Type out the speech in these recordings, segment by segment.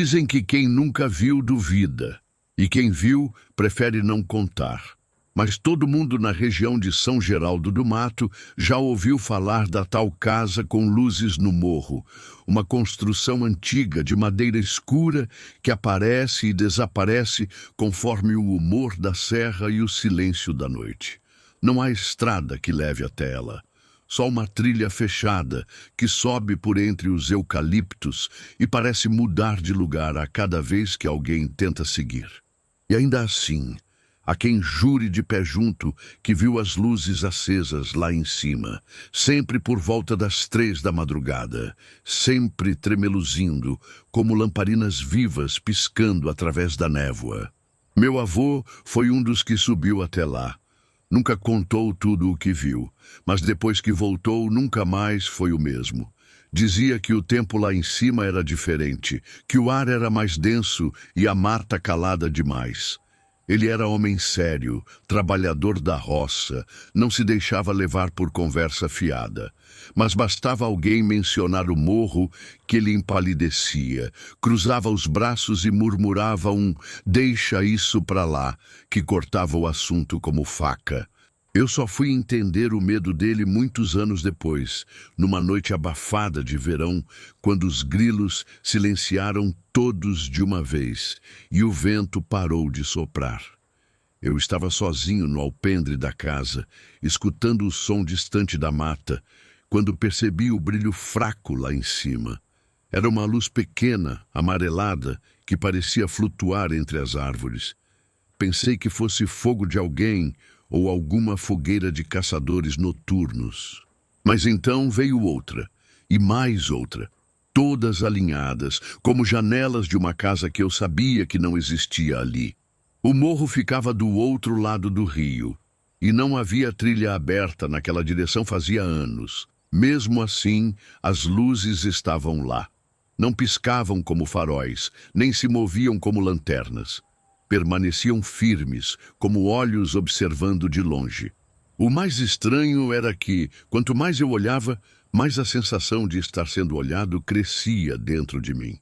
Dizem que quem nunca viu duvida, e quem viu prefere não contar. Mas todo mundo na região de São Geraldo do Mato já ouviu falar da tal casa com luzes no morro, uma construção antiga de madeira escura que aparece e desaparece conforme o humor da serra e o silêncio da noite. Não há estrada que leve até ela. Só uma trilha fechada que sobe por entre os eucaliptos e parece mudar de lugar a cada vez que alguém tenta seguir. E ainda assim, há quem jure de pé junto que viu as luzes acesas lá em cima, sempre por volta das 3 da madrugada, sempre tremeluzindo, como lamparinas vivas piscando através da névoa. Meu avô foi um dos que subiu até lá. Nunca contou tudo o que viu, mas depois que voltou nunca mais foi o mesmo. Dizia que o tempo lá em cima era diferente, que o ar era mais denso e a mata calada demais. Ele era homem sério, trabalhador da roça, não se deixava levar por conversa fiada. Mas bastava alguém mencionar o morro que ele empalidecia, cruzava os braços e murmurava um "deixa isso pra lá", que cortava o assunto como faca. Eu só fui entender o medo dele muitos anos depois, numa noite abafada de verão, quando os grilos silenciaram todos de uma vez e o vento parou de soprar. Eu estava sozinho no alpendre da casa, escutando o som distante da mata, quando percebi o brilho fraco lá em cima. Era uma luz pequena, amarelada, que parecia flutuar entre as árvores. Pensei que fosse fogo de alguém ou alguma fogueira de caçadores noturnos. Mas então veio outra, e mais outra, todas alinhadas, como janelas de uma casa que eu sabia que não existia ali. O morro ficava do outro lado do rio, e não havia trilha aberta naquela direção fazia anos. Mesmo assim, as luzes estavam lá. Não piscavam como faróis, nem se moviam como lanternas. Permaneciam firmes, como olhos observando de longe. O mais estranho era que, quanto mais eu olhava, mais a sensação de estar sendo olhado crescia dentro de mim.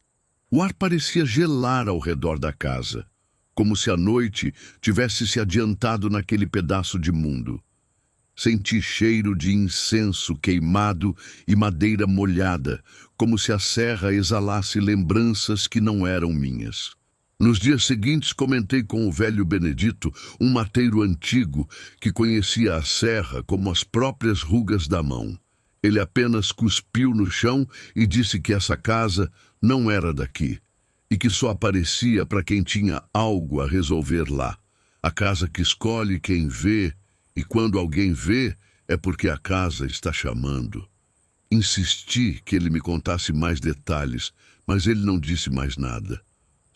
O ar parecia gelar ao redor da casa, como se a noite tivesse se adiantado naquele pedaço de mundo. Senti cheiro de incenso queimado e madeira molhada, como se a serra exalasse lembranças que não eram minhas. Nos dias seguintes comentei com o velho Benedito, um mateiro antigo que conhecia a serra como as próprias rugas da mão. Ele apenas cuspiu no chão e disse que essa casa não era daqui, e que só aparecia para quem tinha algo a resolver lá. A casa que escolhe quem vê, e quando alguém vê, é porque a casa está chamando. Insisti que ele me contasse mais detalhes, mas ele não disse mais nada.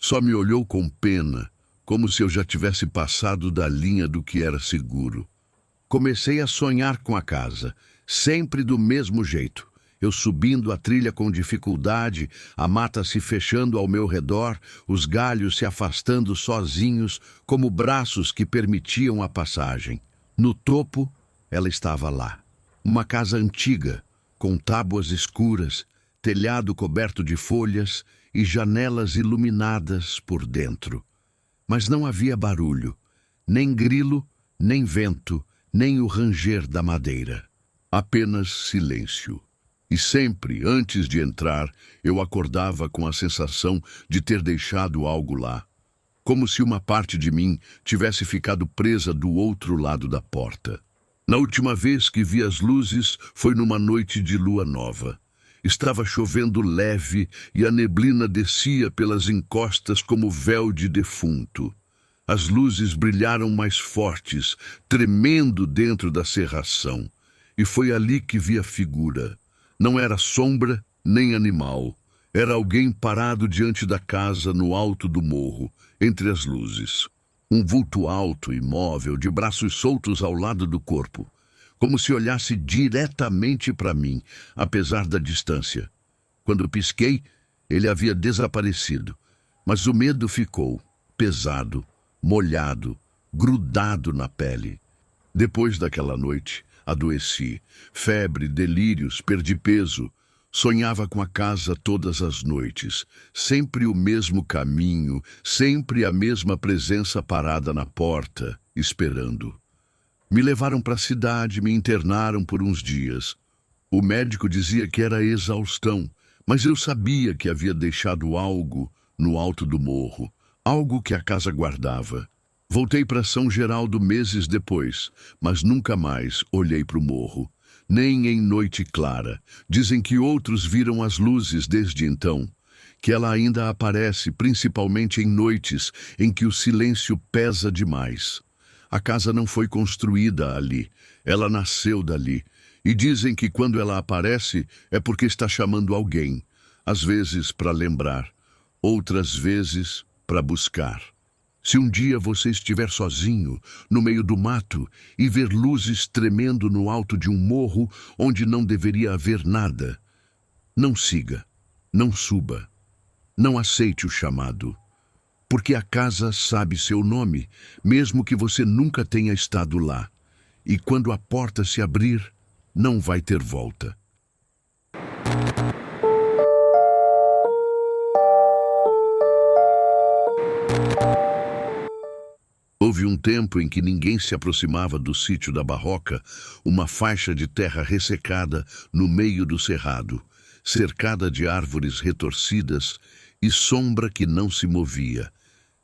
Só me olhou com pena, como se eu já tivesse passado da linha do que era seguro. Comecei a sonhar com a casa, sempre do mesmo jeito. Eu subindo a trilha com dificuldade, a mata se fechando ao meu redor, os galhos se afastando sozinhos, como braços que permitiam a passagem. No topo, ela estava lá. Uma casa antiga, com tábuas escuras, telhado coberto de folhas e janelas iluminadas por dentro. Mas não havia barulho, nem grilo, nem vento, nem o ranger da madeira. Apenas silêncio. E sempre, antes de entrar, eu acordava com a sensação de ter deixado algo lá. Como se uma parte de mim tivesse ficado presa do outro lado da porta. Na última vez que vi as luzes foi numa noite de lua nova. Estava chovendo leve e a neblina descia pelas encostas como véu de defunto. As luzes brilharam mais fortes, tremendo dentro da cerração. E foi ali que vi a figura. Não era sombra nem animal. Era alguém parado diante da casa no alto do morro, entre as luzes. Um vulto alto, imóvel, de braços soltos ao lado do corpo. Como se olhasse diretamente para mim, apesar da distância. Quando pisquei, ele havia desaparecido, mas o medo ficou, pesado, molhado, grudado na pele. Depois daquela noite, adoeci. Febre, delírios, perdi peso. Sonhava com a casa todas as noites, sempre o mesmo caminho, sempre a mesma presença parada na porta, esperando. Me levaram para a cidade, me internaram por uns dias. O médico dizia que era exaustão, mas eu sabia que havia deixado algo no alto do morro, algo que a casa guardava. Voltei para São Geraldo meses depois, mas nunca mais olhei para o morro. Nem em noite clara. Dizem que outros viram as luzes desde então, que ela ainda aparece principalmente em noites em que o silêncio pesa demais. A casa não foi construída ali, ela nasceu dali, e dizem que quando ela aparece é porque está chamando alguém, às vezes para lembrar, outras vezes para buscar. Se um dia você estiver sozinho, no meio do mato, e ver luzes tremendo no alto de um morro onde não deveria haver nada, não siga, não suba, não aceite o chamado, porque a casa sabe seu nome, mesmo que você nunca tenha estado lá, e quando a porta se abrir, não vai ter volta. Houve um tempo em que ninguém se aproximava do sítio da Barroca, uma faixa de terra ressecada no meio do cerrado, cercada de árvores retorcidas e sombra que não se movia,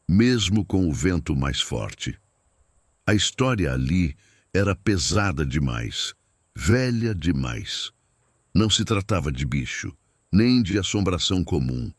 mesmo com o vento mais forte. A história ali era pesada demais, velha demais. Não se tratava de bicho, nem de assombração comum.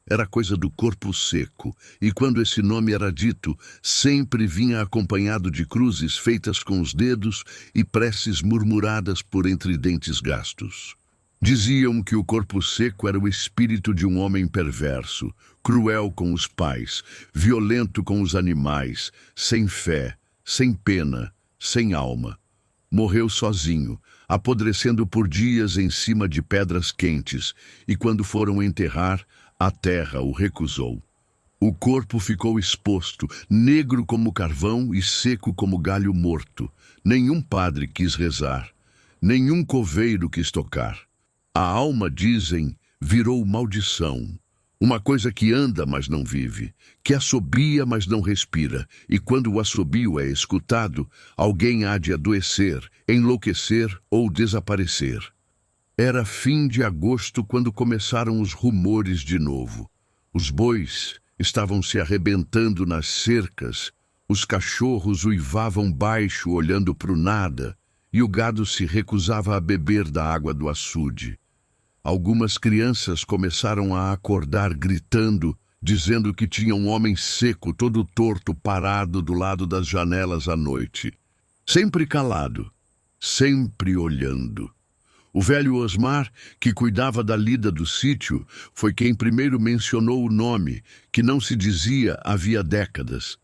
Era coisa do corpo seco, e quando esse nome era dito, sempre vinha acompanhado de cruzes feitas com os dedos e preces murmuradas por entre dentes gastos. Diziam que o corpo seco era o espírito de um homem perverso, cruel com os pais, violento com os animais, sem fé, sem pena, sem alma. Morreu sozinho, apodrecendo por dias em cima de pedras quentes, e quando foram enterrar, a terra o recusou. O corpo ficou exposto, negro como carvão e seco como galho morto. Nenhum padre quis rezar, nenhum coveiro quis tocar. A alma, dizem, virou maldição. Uma coisa que anda, mas não vive, que assobia, mas não respira, e quando o assobio é escutado, alguém há de adoecer, enlouquecer ou desaparecer. Era fim de agosto quando começaram os rumores de novo. Os bois estavam se arrebentando nas cercas, os cachorros uivavam baixo olhando para o nada, e o gado se recusava a beber da água do açude. Algumas crianças começaram a acordar gritando, dizendo que tinha um homem seco, todo torto, parado do lado das janelas à noite. Sempre calado, sempre olhando. O velho Osmar, que cuidava da lida do sítio, foi quem primeiro mencionou o nome, que não se dizia havia décadas.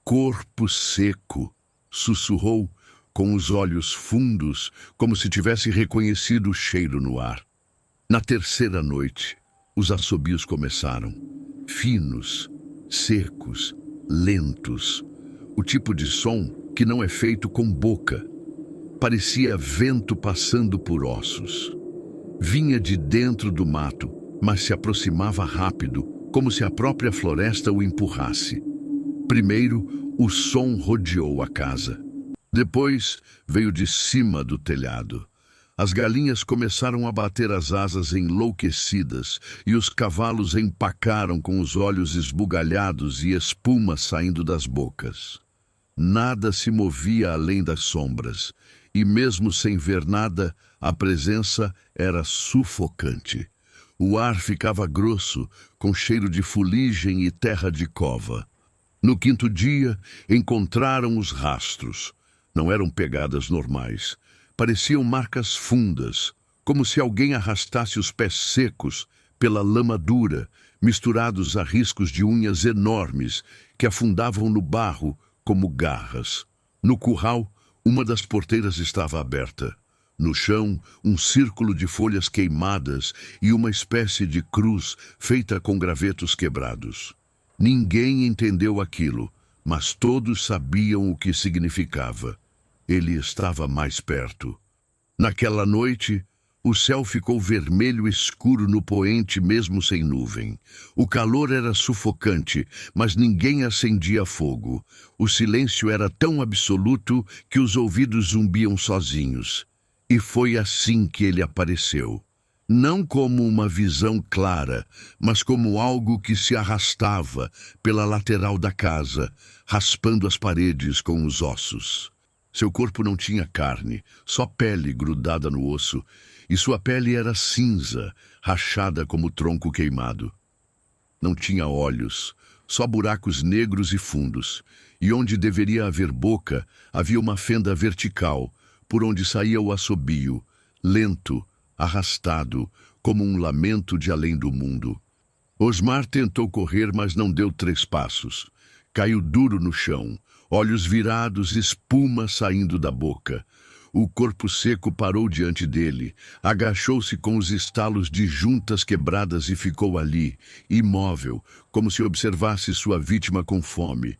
Corpo seco, sussurrou, com os olhos fundos, como se tivesse reconhecido o cheiro no ar. Na terceira noite, os assobios começaram, finos, secos, lentos, o tipo de som que não é feito com boca. Parecia vento passando por ossos. Vinha de dentro do mato, mas se aproximava rápido, como se a própria floresta o empurrasse. Primeiro, o som rodeou a casa. Depois, veio de cima do telhado. As galinhas começaram a bater as asas enlouquecidas e os cavalos empacaram com os olhos esbugalhados e espuma saindo das bocas. Nada se movia além das sombras. E mesmo sem ver nada, a presença era sufocante. O ar ficava grosso, com cheiro de fuligem e terra de cova. No quinto dia, encontraram os rastros. Não eram pegadas normais. Pareciam marcas fundas, como se alguém arrastasse os pés secos pela lama dura, misturados a riscos de unhas enormes que afundavam no barro como garras. No curral, uma das porteiras estava aberta. No chão, um círculo de folhas queimadas e uma espécie de cruz feita com gravetos quebrados. Ninguém entendeu aquilo, mas todos sabiam o que significava. Ele estava mais perto. Naquela noite, O céu ficou vermelho escuro no poente mesmo sem nuvem. O calor era sufocante, mas ninguém acendia fogo. O silêncio era tão absoluto que os ouvidos zumbiam sozinhos. E foi assim que ele apareceu. Não como uma visão clara, mas como algo que se arrastava pela lateral da casa, raspando as paredes com os ossos. Seu corpo não tinha carne, só pele grudada no osso, e sua pele era cinza, rachada como tronco queimado. Não tinha olhos, só buracos negros e fundos, e onde deveria haver boca, havia uma fenda vertical, por onde saía o assobio, lento, arrastado, como um lamento de além do mundo. Osmar tentou correr, mas não deu 3 passos. Caiu duro no chão, olhos virados, espuma saindo da boca. O corpo seco parou diante dele, agachou-se com os estalos de juntas quebradas e ficou ali, imóvel, como se observasse sua vítima com fome.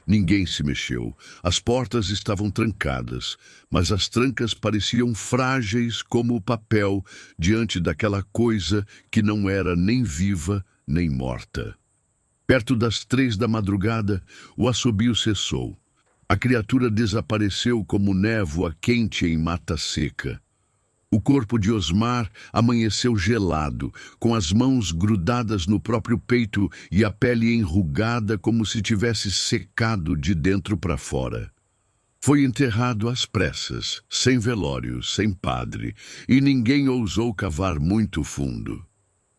Ninguém se mexeu. As portas estavam trancadas, mas as trancas pareciam frágeis como o papel diante daquela coisa que não era nem viva nem morta. Perto das 3 da madrugada, o assobio cessou. A criatura desapareceu como névoa quente em mata seca. O corpo de Osmar amanheceu gelado, com as mãos grudadas no próprio peito e a pele enrugada como se tivesse secado de dentro para fora. Foi enterrado às pressas, sem velório, sem padre, e ninguém ousou cavar muito fundo.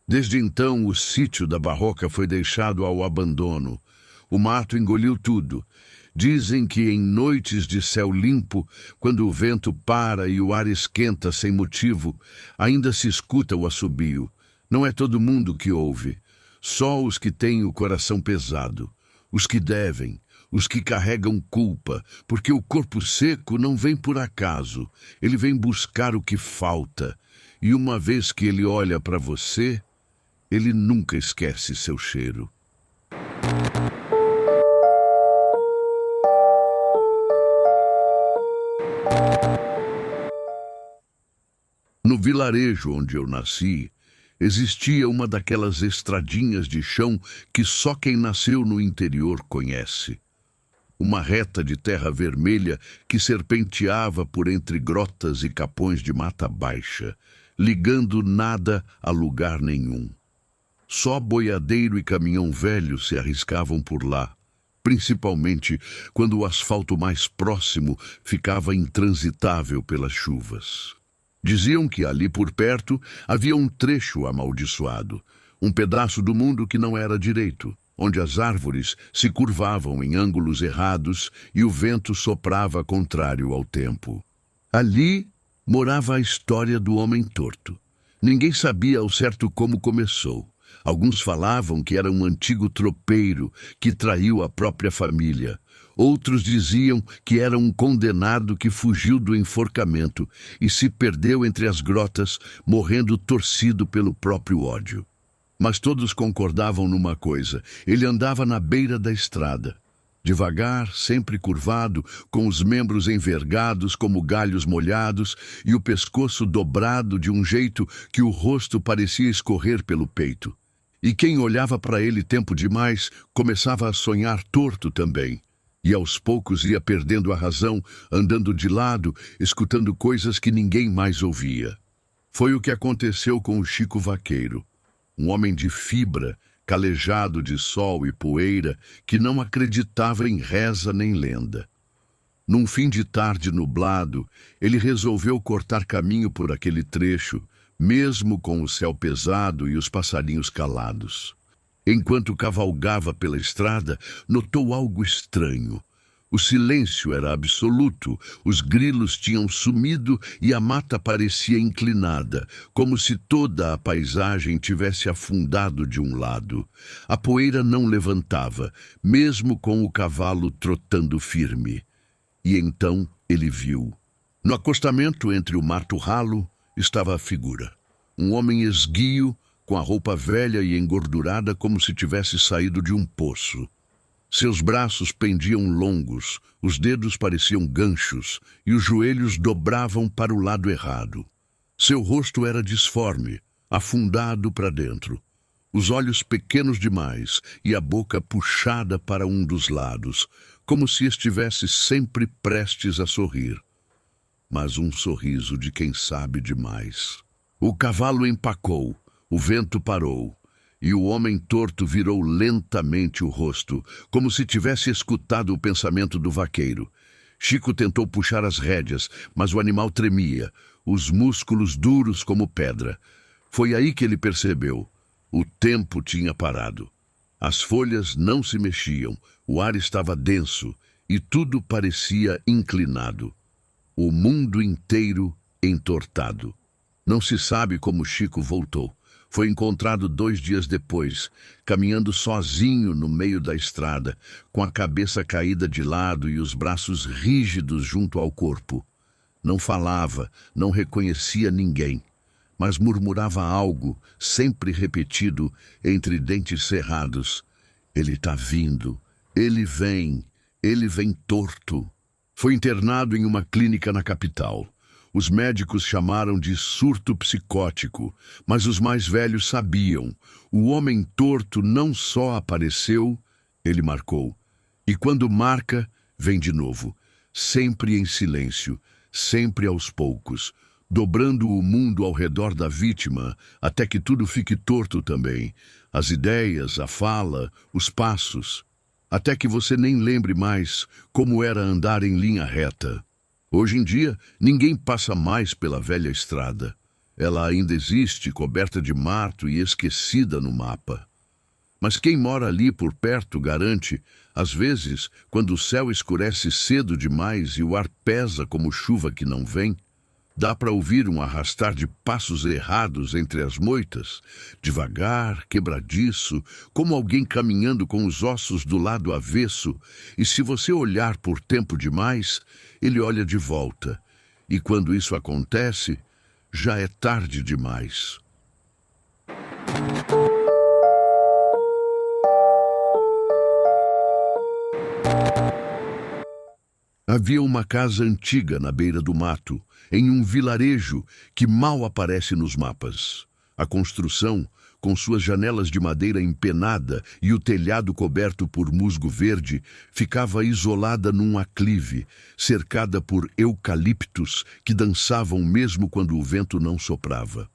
Desde então, o sítio da Barroca foi deixado ao abandono. O mato engoliu tudo. Dizem que em noites de céu limpo, quando o vento para e o ar esquenta sem motivo, ainda se escuta o assobio. Não é todo mundo que ouve. Só os que têm o coração pesado. Os que devem. Os que carregam culpa. Porque o corpo seco não vem por acaso. Ele vem buscar o que falta. E uma vez que ele olha para você, ele nunca esquece seu cheiro. No vilarejo onde eu nasci, existia uma daquelas estradinhas de chão que só quem nasceu no interior conhece. Uma reta de terra vermelha que serpenteava por entre grotas e capões de mata baixa, ligando nada a lugar nenhum. Só boiadeiro e caminhão velho se arriscavam por lá, principalmente quando o asfalto mais próximo ficava intransitável pelas chuvas. Diziam que ali por perto havia um trecho amaldiçoado, um pedaço do mundo que não era direito, onde as árvores se curvavam em ângulos errados e o vento soprava contrário ao tempo. Ali morava a história do homem torto. Ninguém sabia ao certo como começou. Alguns falavam que era um antigo tropeiro que traiu a própria família. Outros diziam que era um condenado que fugiu do enforcamento e se perdeu entre as grotas, morrendo torcido pelo próprio ódio. Mas todos concordavam numa coisa: ele andava na beira da estrada. Devagar, sempre curvado, com os membros envergados como galhos molhados e o pescoço dobrado de um jeito que o rosto parecia escorrer pelo peito. E quem olhava para ele tempo demais começava a sonhar torto também. E aos poucos ia perdendo a razão, andando de lado, escutando coisas que ninguém mais ouvia. Foi o que aconteceu com o Chico Vaqueiro, um homem de fibra, calejado de sol e poeira, que não acreditava em reza nem lenda. Num fim de tarde nublado, ele resolveu cortar caminho por aquele trecho, mesmo com o céu pesado e os passarinhos calados. Enquanto cavalgava pela estrada, notou algo estranho. O silêncio era absoluto, os grilos tinham sumido e a mata parecia inclinada, como se toda a paisagem tivesse afundado de um lado. A poeira não levantava, mesmo com o cavalo trotando firme. E então ele viu. No acostamento entre o mato ralo estava a figura. Um homem esguio, com a roupa velha e engordurada como se tivesse saído de um poço. Seus braços pendiam longos, os dedos pareciam ganchos e os joelhos dobravam para o lado errado. Seu rosto era disforme, afundado para dentro. Os olhos pequenos demais e a boca puxada para um dos lados, como se estivesse sempre prestes a sorrir. Mas um sorriso de quem sabe demais. O cavalo empacou, o vento parou, e o homem torto virou lentamente o rosto, como se tivesse escutado o pensamento do vaqueiro. Chico tentou puxar as rédeas, mas o animal tremia, os músculos duros como pedra. Foi aí que ele percebeu. O tempo tinha parado. As folhas não se mexiam, o ar estava denso e tudo parecia inclinado. O mundo inteiro entortado. Não se sabe como Chico voltou. Foi encontrado 2 dias depois, caminhando sozinho no meio da estrada, com a cabeça caída de lado e os braços rígidos junto ao corpo. Não falava, não reconhecia ninguém, mas murmurava algo, sempre repetido, entre dentes cerrados. Ele está vindo, ele vem torto. Foi internado em uma clínica na capital. Os médicos chamaram de surto psicótico, mas os mais velhos sabiam. O homem torto não só apareceu, ele marcou. E quando marca, vem de novo, sempre em silêncio, sempre aos poucos, dobrando o mundo ao redor da vítima, até que tudo fique torto também. As ideias, a fala, os passos, até que você nem lembre mais como era andar em linha reta. Hoje em dia, ninguém passa mais pela velha estrada. Ela ainda existe, coberta de mato e esquecida no mapa. Mas quem mora ali por perto garante, às vezes, quando o céu escurece cedo demais e o ar pesa como chuva que não vem, dá para ouvir um arrastar de passos errados entre as moitas, devagar, quebradiço, como alguém caminhando com os ossos do lado avesso, e se você olhar por tempo demais, ele olha de volta. E quando isso acontece, já é tarde demais. Havia uma casa antiga na beira do mato, em um vilarejo que mal aparece nos mapas. A construção, com suas janelas de madeira empenada e o telhado coberto por musgo verde, ficava isolada num aclive, cercada por eucaliptos que dançavam mesmo quando o vento não soprava.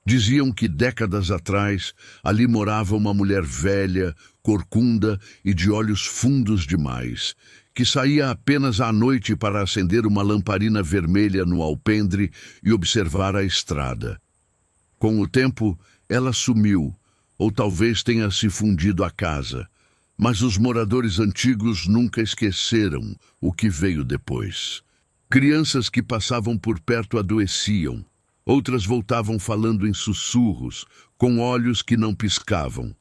Diziam que décadas atrás ali morava uma mulher velha, corcunda e de olhos fundos demais, que saía apenas à noite para acender uma lamparina vermelha no alpendre e observar a estrada. Com o tempo, ela sumiu, ou talvez tenha se fundido à casa, mas os moradores antigos nunca esqueceram o que veio depois. Crianças que passavam por perto adoeciam, outras voltavam falando em sussurros, com olhos que não piscavam.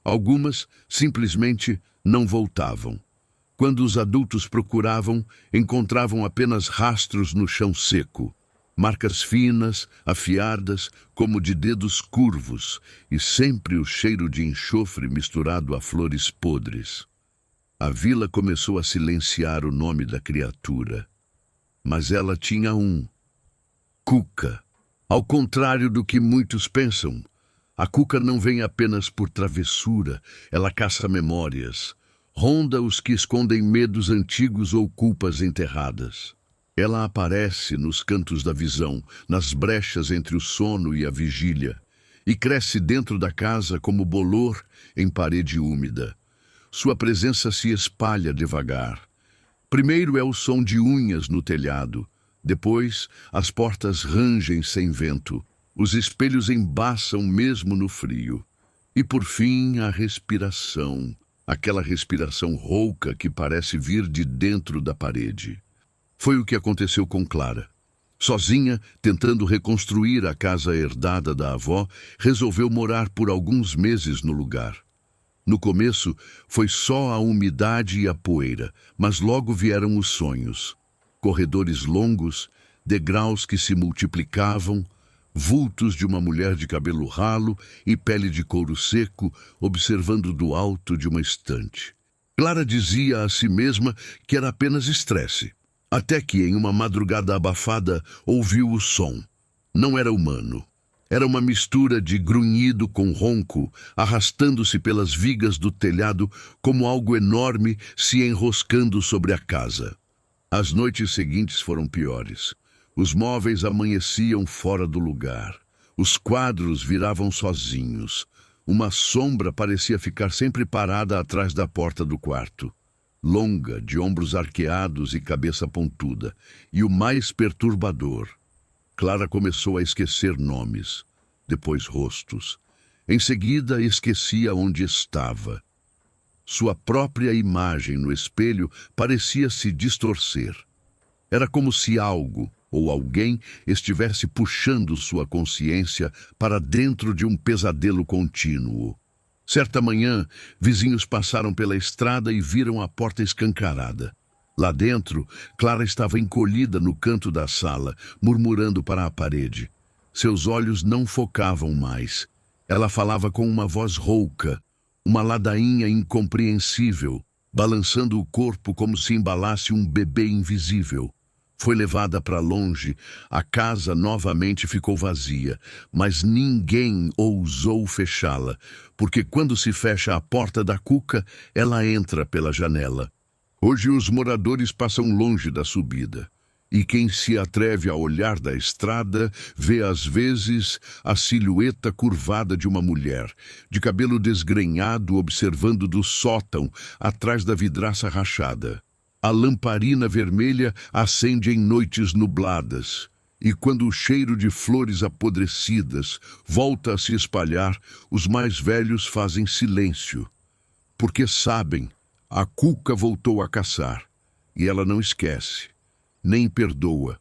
Algumas simplesmente não voltavam. Quando os adultos procuravam, encontravam apenas rastros no chão seco, marcas finas, afiadas, como de dedos curvos, e sempre o cheiro de enxofre misturado a flores podres. A vila começou a silenciar o nome da criatura, mas ela tinha um: Cuca. Ao contrário do que muitos pensam, a Cuca não vem apenas por travessura, ela caça memórias. Ronda os que escondem medos antigos ou culpas enterradas. Ela aparece nos cantos da visão, nas brechas entre o sono e a vigília, e cresce dentro da casa como bolor em parede úmida. Sua presença se espalha devagar. Primeiro é o som de unhas no telhado, depois as portas rangem sem vento, os espelhos embaçam mesmo no frio, e por fim a respiração. Aquela respiração rouca que parece vir de dentro da parede. Foi o que aconteceu com Clara. Sozinha, tentando reconstruir a casa herdada da avó, resolveu morar por alguns meses no lugar. No começo, foi só a umidade e a poeira, mas logo vieram os sonhos. Corredores longos, degraus que se multiplicavam, vultos de uma mulher de cabelo ralo e pele de couro seco, observando do alto de uma estante. Clara dizia a si mesma que era apenas estresse, até que, em uma madrugada abafada, ouviu o som. Não era humano. Era uma mistura de grunhido com ronco, arrastando-se pelas vigas do telhado como algo enorme se enroscando sobre a casa. As noites seguintes foram piores. Os móveis amanheciam fora do lugar. Os quadros viravam sozinhos. Uma sombra parecia ficar sempre parada atrás da porta do quarto. Longa, de ombros arqueados e cabeça pontuda. E o mais perturbador, Clara começou a esquecer nomes, depois rostos. Em seguida, esquecia onde estava. Sua própria imagem no espelho parecia se distorcer. Era como se algo ou alguém estivesse puxando sua consciência para dentro de um pesadelo contínuo. Certa manhã, vizinhos passaram pela estrada e viram a porta escancarada. Lá dentro, Clara estava encolhida no canto da sala, murmurando para a parede. Seus olhos não focavam mais. Ela falava com uma voz rouca, uma ladainha incompreensível, balançando o corpo como se embalasse um bebê invisível. Foi levada para longe, a casa novamente ficou vazia, mas ninguém ousou fechá-la, porque quando se fecha a porta da cuca, ela entra pela janela. Hoje os moradores passam longe da subida, e quem se atreve a olhar da estrada vê às vezes a silhueta curvada de uma mulher, de cabelo desgrenhado, observando do sótão, atrás da vidraça rachada. A lamparina vermelha acende em noites nubladas, e quando o cheiro de flores apodrecidas volta a se espalhar, os mais velhos fazem silêncio, porque sabem, a cuca voltou a caçar, e ela não esquece, nem perdoa,